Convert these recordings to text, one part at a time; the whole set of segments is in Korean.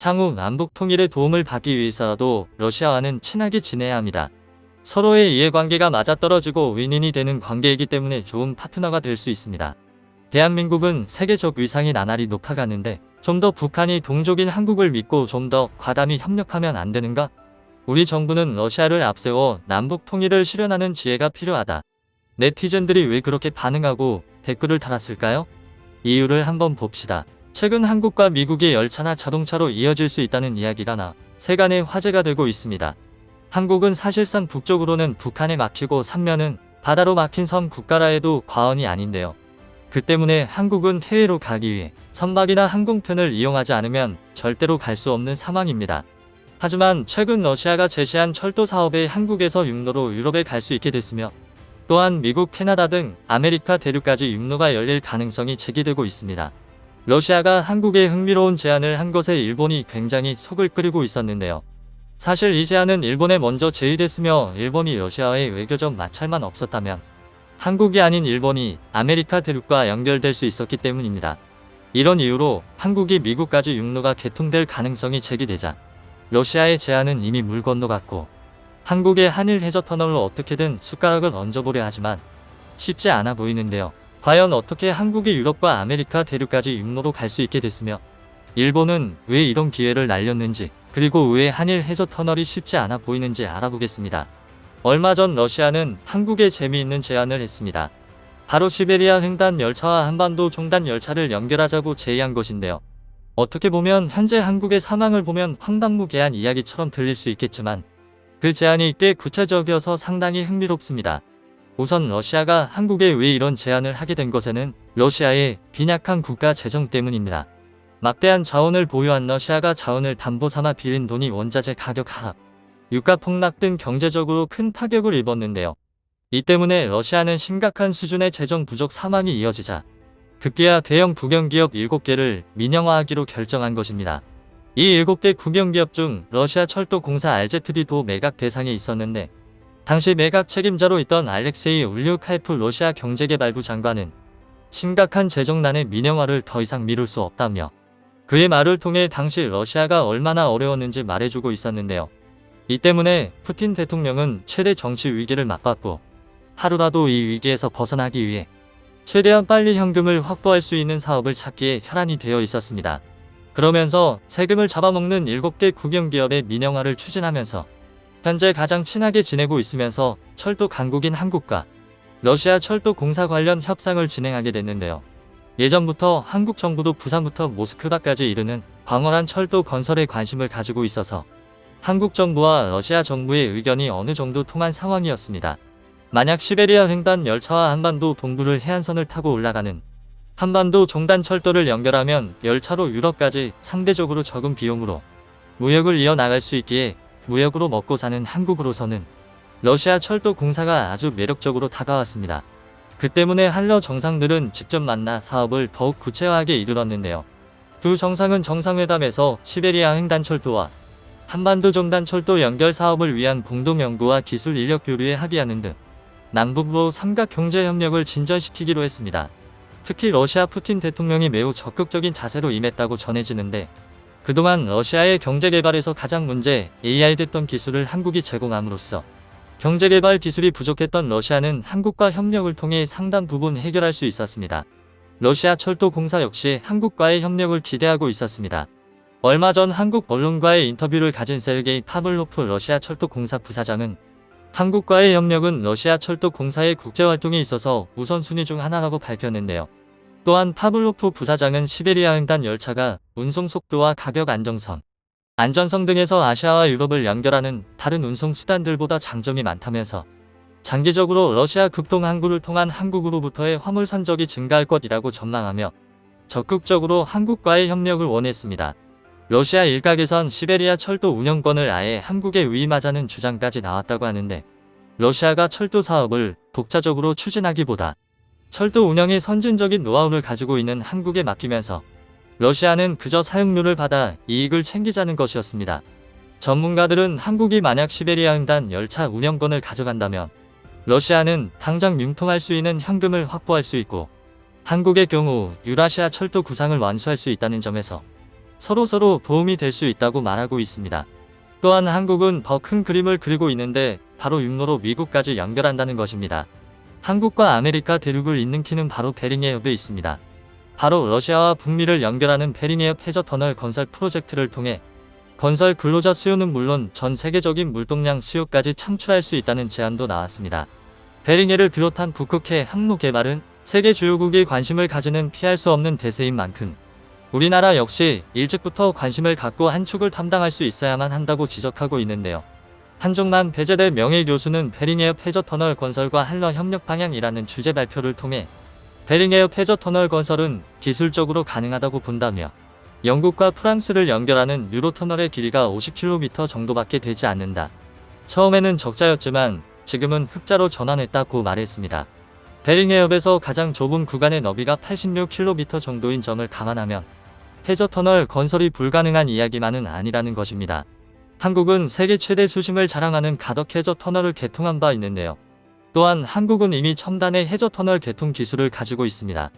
향후 남북 통일에 도움을 받기 위해서라도 러시아와는 친하게 지내야 합니다. 서로의 이해관계가 맞아떨어지고 윈윈이 되는 관계이기 때문에 좋은 파트너가 될 수 있습니다. 대한민국은 세계적 위상이 나날이 높아가는데 좀 더 북한이 동족인 한국을 믿고 좀 더 과담히 협력하면 안 되는가? 우리 정부는 러시아를 앞세워 남북 통일을 실현하는 지혜가 필요하다. 네티즌들이 왜 그렇게 반응하고 댓글을 달았을까요? 이유를 한번 봅시다. 최근 한국과 미국의 열차나 자동차로 이어질 수 있다는 이야기가 세간의 화제가 되고 있습니다. 한국은 사실상 북쪽으로는 북한에 막히고 삼면은 바다로 막힌 섬 국가라 해도 과언이 아닌데요. 그 때문에 한국은 해외로 가기 위해 선박이나 항공편을 이용하지 않으면 절대로 갈 수 없는 상황입니다. 하지만 최근 러시아가 제시한 철도 사업에 한국에서 육로로 유럽에 갈 수 있게 됐으며 또한 미국, 캐나다 등 아메리카 대륙까지 육로가 열릴 가능성이 제기되고 있습니다. 러시아가 한국에 흥미로운 제안을 한 것에 일본이 굉장히 속을 끓이고 있었는데요. 사실 이 제안은 일본에 먼저 제의됐으며 일본이 러시아와의 외교적 마찰만 없었다면 한국이 아닌 일본이 아메리카 대륙과 연결될 수 있었기 때문입니다. 이런 이유로 한국이 미국까지 육로가 개통될 가능성이 제기되자 러시아의 제안은 이미 물 건너갔고 한국의 한일 해저 터널로 어떻게든 숟가락을 얹어보려 하지만 쉽지 않아 보이는데요. 과연 어떻게 한국이 유럽과 아메리카 대륙까지 육로로 갈 수 있게 됐으며 일본은 왜 이런 기회를 날렸는지 그리고 왜 한일 해저 터널이 쉽지 않아 보이는지 알아보겠습니다. 얼마 전 러시아는 한국에 재미있는 제안을 했습니다. 바로 시베리아 횡단 열차와 한반도 종단 열차를 연결하자고 제의한 것인데요. 어떻게 보면 현재 한국의 상황을 보면 황당무계한 이야기처럼 들릴 수 있겠지만 그 제안이 꽤 구체적이어서 상당히 흥미롭습니다. 우선 러시아가 한국에 왜 이런 제안을 하게 된 것에는 러시아의 빈약한 국가 재정 때문입니다. 막대한 자원을 보유한 러시아가 자원을 담보 삼아 빌린 돈이 원자재 가격 하락, 유가 폭락 등 경제적으로 큰 타격을 입었는데요. 이 때문에 러시아는 심각한 수준의 재정 부족 상황이 이어지자 급기야 대형 국영기업 7개를 민영화하기로 결정한 것입니다. 이 7개 국영기업 중 러시아 철도공사 RZD도 매각 대상에 있었는데 당시 매각 책임자로 있던 알렉세이 울류카예프 러시아 경제개발부 장관은 심각한 재정난의 민영화를 더 이상 미룰 수 없다며 그의 말을 통해 당시 러시아가 얼마나 어려웠는지 말해주고 있었는데요. 이 때문에 푸틴 대통령은 최대 정치 위기를 맞봤고 하루라도 이 위기에서 벗어나기 위해 최대한 빨리 현금을 확보할 수 있는 사업을 찾기에 혈안이 되어 있었습니다. 그러면서 세금을 잡아먹는 7개 국영기업의 민영화를 추진하면서 현재 가장 친하게 지내고 있으면서 철도 강국인 한국과 러시아 철도공사 관련 협상을 진행하게 됐는데요. 예전부터 한국 정부도 부산부터 모스크바까지 이르는 광활한 철도 건설에 관심을 가지고 있어서 한국 정부와 러시아 정부의 의견이 어느 정도 통한 상황이었습니다. 만약 시베리아 횡단 열차와 한반도 동부를 해안선을 타고 올라가는 한반도 종단 철도를 연결하면 열차로 유럽까지 상대적으로 적은 비용으로 무역을 이어나갈 수 있기에 무역으로 먹고 사는 한국으로서는 러시아 철도공사가 아주 매력적으로 다가왔습니다. 그 때문에 한러 정상들은 직접 만나 사업을 더욱 구체화하게 이르렀는데요. 두 정상은 정상회담에서 시베리아 횡단철도와 한반도 종단철도 연결 사업을 위한 공동 연구와 기술 인력 교류에 합의하는 등 남북으로 삼각경제협력을 진전시키기로 했습니다. 특히 러시아 푸틴 대통령이 매우 적극적인 자세로 임했다고 전해지는데 그동안 러시아의 경제개발에서 가장 문제 AI됐던 기술을 한국이 제공함으로써 경제개발 기술이 부족했던 러시아는 한국과 협력을 통해 상당 부분 해결할 수 있었습니다. 러시아 철도공사 역시 한국과의 협력을 기대하고 있었습니다. 얼마 전 한국 언론과의 인터뷰를 가진 세르게이 파블로프 러시아 철도공사 부사장은 한국과의 협력은 러시아 철도공사의 국제활동에 있어서 우선순위 중 하나라고 밝혔는데요. 또한 파블로프 부사장은 시베리아 횡단 열차가 운송 속도와 가격 안전성 등에서 아시아와 유럽을 연결하는 다른 운송 수단들보다 장점이 많다면서 장기적으로 러시아 극동 항구를 통한 한국으로부터의 화물 선적이 증가할 것이라고 전망하며 적극적으로 한국과의 협력을 원했습니다. 러시아 일각에선 시베리아 철도 운영권을 아예 한국에 위임하자는 주장까지 나왔다고 하는데 러시아가 철도 사업을 독자적으로 추진하기보다 철도 운영의 선진적인 노하우를 가지고 있는 한국에 맡기면서 러시아는 그저 사용료를 받아 이익을 챙기자는 것이었습니다. 전문가들은 한국이 만약 시베리아 횡단 열차 운영권을 가져간다면 러시아는 당장 융통할 수 있는 현금을 확보할 수 있고 한국의 경우 유라시아 철도 구상을 완수할 수 있다는 점에서 서로서로 도움이 될 수 있다고 말하고 있습니다. 또한 한국은 더 큰 그림을 그리고 있는데 바로 육로로 미국까지 연결한다는 것입니다. 한국과 아메리카 대륙을 잇는 키는 바로 베링해협에 있습니다. 바로 러시아와 북미를 연결하는 베링해협 해저 터널 건설 프로젝트를 통해 건설 근로자 수요는 물론 전 세계적인 물동량 수요까지 창출할 수 있다는 제안도 나왔습니다. 베링해를 비롯한 북극해 항로 개발은 세계 주요국이 관심을 가지는 피할 수 없는 대세인 만큼 우리나라 역시 일찍부터 관심을 갖고 한 축을 담당할 수 있어야만 한다고 지적하고 있는데요. 한종만 배재대 명예교수는 베링해협 해저터널 건설과 한러 협력 방향이라는 주제 발표를 통해 베링해협 해저터널 건설은 기술적으로 가능하다고 본다며 영국과 프랑스를 연결하는 유로터널의 길이가 50km 정도밖에 되지 않는다. 처음에는 적자였지만 지금은 흑자로 전환했다고 말했습니다. 베링해협에서 가장 좁은 구간의 너비가 86km 정도인 점을 감안하면 해저터널 건설이 불가능한 이야기만은 아니라는 것입니다. 한국은 세계 최대 수심을 자랑하는 가덕 해저터널을 개통한 바 있는데요. 또한 한국은 이미 첨단의 해저터널 개통 기술을 가지고 있습니다.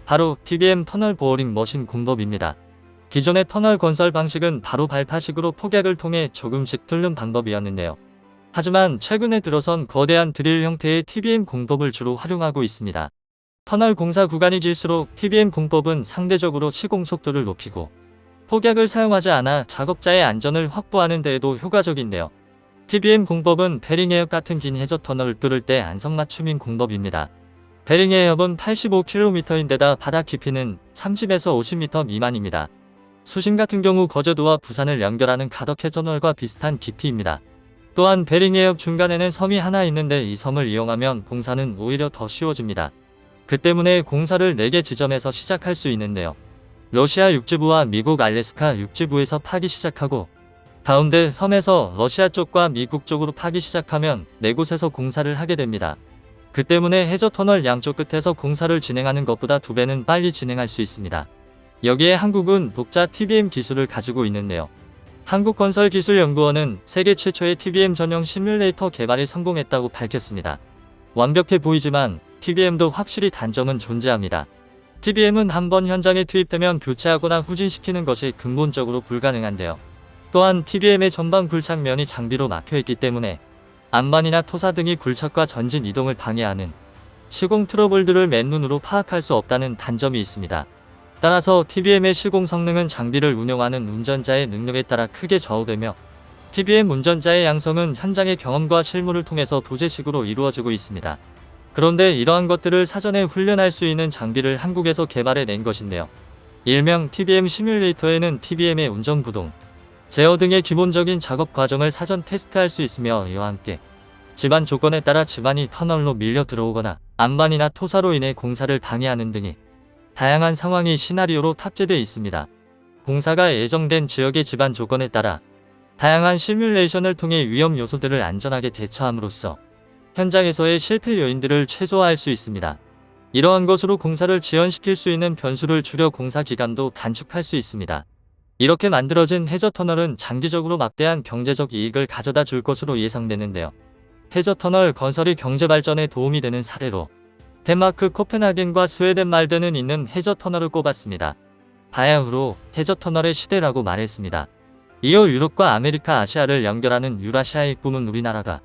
바로 TBM 터널 보어링 머신 공법입니다. 기존의 터널 건설 방식은 바로 발파식으로 폭약을 통해 조금씩 뚫는 방법이었는데요. 하지만 최근에 들어선 거대한 드릴 형태의 TBM 공법을 주로 활용하고 있습니다. 터널 공사 구간이 길수록 TBM 공법은 상대적으로 시공 속도를 높이고 폭약을 사용하지 않아 작업자의 안전을 확보하는 데에도 효과적인데요. TBM 공법은 베링해협 같은 긴 해저 터널을 뚫을 때 안성맞춤인 공법입니다. 베링해협은 85km인데다 바다 깊이는 30에서 50m 미만입니다. 수심 같은 경우 거제도와 부산을 연결하는 가덕 해저터널과 비슷한 깊이입니다. 또한 베링해협 중간에는 섬이 하나 있는데 이 섬을 이용하면 공사는 오히려 더 쉬워집니다. 그 때문에 공사를 4개 지점에서 시작할 수 있는데요. 러시아 육지부와 미국 알래스카 육지부에서 파기 시작하고 가운데 섬에서 러시아 쪽과 미국 쪽으로 파기 시작하면 4곳에서 공사를 하게 됩니다. 그 때문에 해저터널 양쪽 끝에서 공사를 진행하는 것보다 2배는 빨리 진행할 수 있습니다. 여기에 한국은 독자 TBM 기술을 가지고 있는데요. 한국건설기술연구원은 세계 최초의 TBM 전용 시뮬레이터 개발에 성공했다고 밝혔습니다. 완벽해 보이지만 TBM도 확실히 단점은 존재합니다. TBM은 한번 현장에 투입되면 교체하거나 후진시키는 것이 근본적으로 불가능한데요. 또한 TBM의 전방 굴착면이 장비로 막혀있기 때문에 안반이나 토사 등이 굴착과 전진 이동을 방해하는 시공 트러블들을 맨눈으로 파악할 수 없다는 단점이 있습니다. 따라서 TBM의 시공 성능은 장비를 운영하는 운전자의 능력에 따라 크게 좌우되며 TBM 운전자의 양성은 현장의 경험과 실무를 통해서 도제식으로 이루어지고 있습니다. 그런데 이러한 것들을 사전에 훈련할 수 있는 장비를 한국에서 개발해낸 것인데요. 일명 TBM 시뮬레이터에는 TBM의 운전구동, 제어 등의 기본적인 작업 과정을 사전 테스트할 수 있으며 이와 함께 집안 조건에 따라 집안이 터널로 밀려 들어오거나 안반이나 토사로 인해 공사를 방해하는 등의 다양한 상황이 시나리오로 탑재되어 있습니다. 공사가 예정된 지역의 집안 조건에 따라 다양한 시뮬레이션을 통해 위험 요소들을 안전하게 대처함으로써 현장에서의 실패 요인들을 최소화할 수 있습니다. 이러한 것으로 공사를 지연시킬 수 있는 변수를 줄여 공사 기간도 단축할 수 있습니다. 이렇게 만들어진 해저터널은 장기적으로 막대한 경제적 이익을 가져다 줄 것으로 예상되는데요. 해저터널 건설이 경제발전에 도움이 되는 사례로 덴마크 코펜하겐과 스웨덴 말덴은 있는 해저터널을 꼽았습니다. 바야흐로 해저터널의 시대라고 말했습니다. 이어 유럽과 아메리카, 아시아를 연결하는 유라시아의 꿈은 우리나라가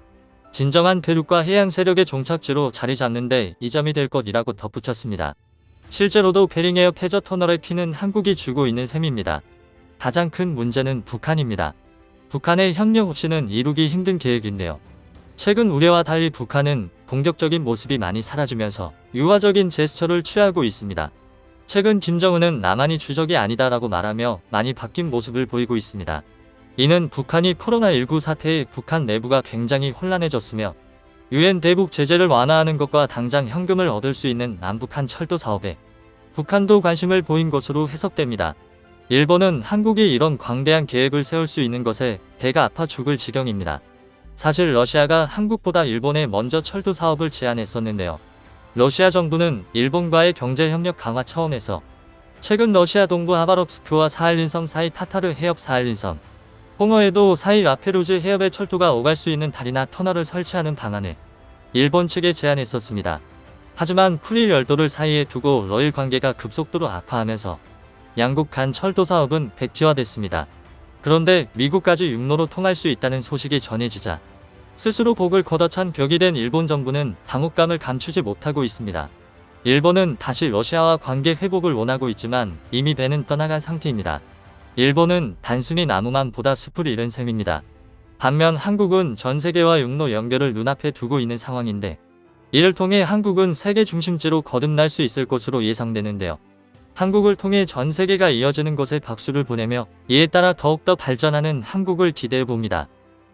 진정한 대륙과 해양 세력의 종착지로 자리 잡는데 이점이 될 것이라고 덧붙였습니다. 실제로도 베링해협 해저터널의 키는 한국이 쥐고 있는 셈입니다. 가장 큰 문제는 북한입니다. 북한의 협력 없이는 이루기 힘든 계획인데요. 최근 우려와 달리 북한은 공격적인 모습이 많이 사라지면서 유화적인 제스처를 취하고 있습니다. 최근 김정은은 나만이 주적이 아니다라고 말하며 많이 바뀐 모습을 보이고 있습니다. 이는 북한이 코로나19 사태에 북한 내부가 굉장히 혼란해졌으며 유엔 대북 제재를 완화하는 것과 당장 현금을 얻을 수 있는 남북한 철도 사업에 북한도 관심을 보인 것으로 해석됩니다. 일본은 한국이 이런 광대한 계획을 세울 수 있는 것에 배가 아파 죽을 지경입니다. 사실 러시아가 한국보다 일본에 먼저 철도 사업을 제안했었는데요. 러시아 정부는 일본과의 경제협력 강화 차원에서 최근 러시아 동부 하바롭스크와 사할린섬 사이 타타르 해협 사할린섬, 홍어에도 사이 라페루즈 해협에 철도가 오갈 수 있는 다리나 터널을 설치하는 방안을 일본 측에 제안했었습니다. 하지만 쿠릴 열도를 사이에 두고 러일 관계가 급속도로 악화하면서 양국 간 철도 사업은 백지화됐습니다. 그런데 미국까지 육로로 통할 수 있다는 소식이 전해지자 스스로 복을 걷어찬 벽이 된 일본 정부는 당혹감을 감추지 못하고 있습니다. 일본은 다시 러시아와 관계 회복을 원하고 있지만 이미 배는 떠나간 상태입니다. 일본은 단순히 나무만 보다 숲을 잃은 셈입니다. 반면 한국은 전 세계와 육로 연결을 눈앞에 두고 있는 상황인데 이를 통해 한국은 세계 중심지로 거듭날 수 있을 것으로 예상되는데요. 한국을 통해 전 세계가 이어지는 것에 박수를 보내며 이에 따라 더욱더 발전하는 한국을 기대해 봅니다.